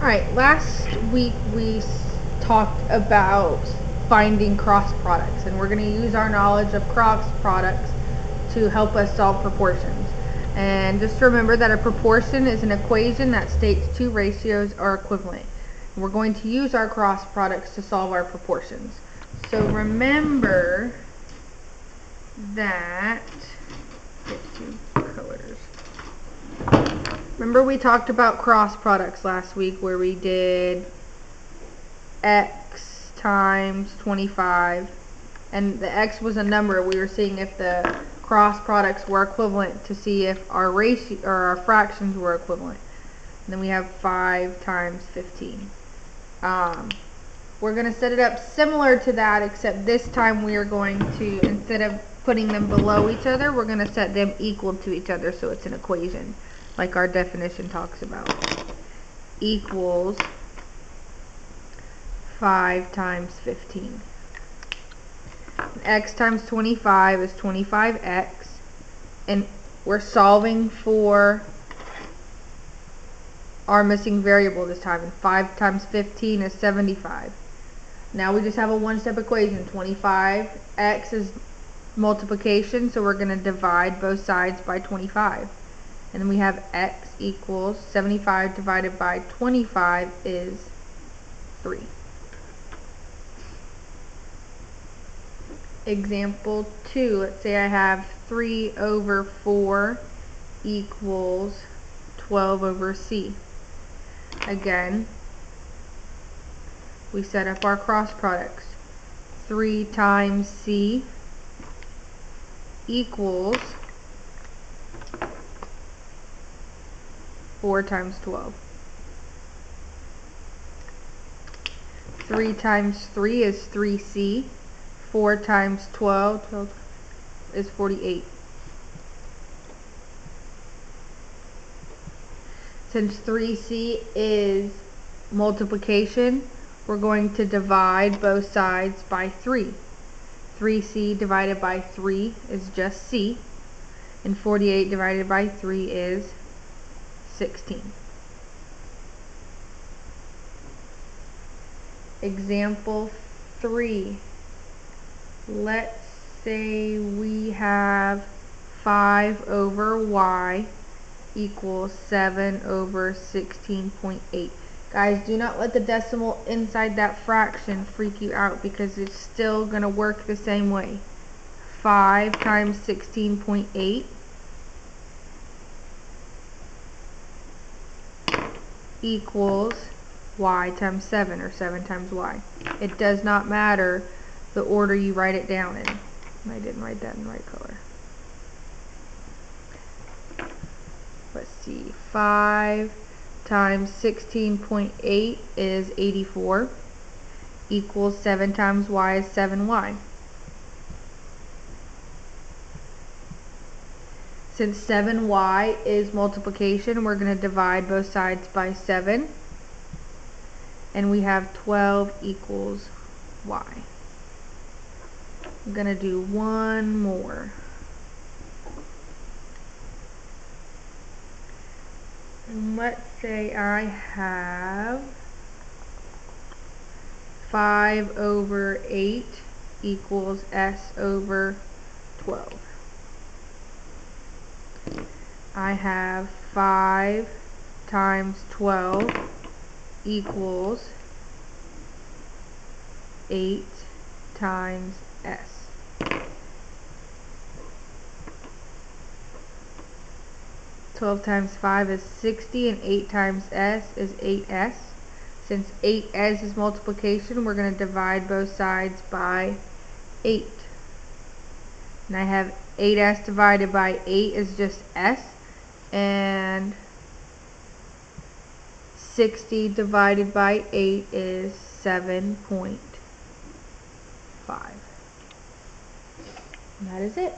Alright, last week we talked about finding cross products, and we're going to use our knowledge of cross products to help us solve proportions. And just remember that a proportion is an equation that states two ratios are equivalent. We're going to use our cross products to solve our proportions. So remember that, remember we talked about cross products last week where we did x times 25, and the x was a number. We were seeing if the cross products were equivalent to see if our ratio or our fractions were equivalent. And then we have 5 times 15. We're going to set it up similar to that, except this time we are going to, instead of putting them below each other, we're going to set them equal to each other, so it's an equation like our definition talks about. Equals 5 times 15. X times 25 is 25x, and we're solving for our missing variable this time, and 5 times 15 is 75. Now we just have a one-step equation. 25x is multiplication, so we're going to divide both sides by 25. And then we have x equals 75 divided by 25 is 3. Example 2, let's say I have 3 over 4 equals 12 over c. Again, we set up our cross products. 3 times c equals 4 times 12. 3 times 3 is 3c. 4 times 12 is 48. Since 3c is multiplication, we're going to divide both sides by 3. 3c divided by 3 is just c, and 48 divided by 3 is 16. Example 3. Let's say we have 5 over y equals 7 over 16.8. Guys, do not let the decimal inside that fraction freak you out, because it's still going to work the same way. 5 times 16.8 equals y times 7, or 7 times y. It does not matter the order you write it down in. I didn't write that in the right color. Let's see. 5 times 16.8 is 84. Equals 7 times y is 7y. Since 7y is multiplication, we're going to divide both sides by 7. And we have 12 equals y. I'm going to do one more. And let's say I have 5 over 8 equals s over 12. I have 5 times 12 equals 8 times s. 12 times 5 is 60, and 8 times s is 8s. Since 8s is multiplication, we're going to divide both sides by 8. And I have 8s divided by 8 is just s, and 60 divided by 8 is 7.5. And that is it.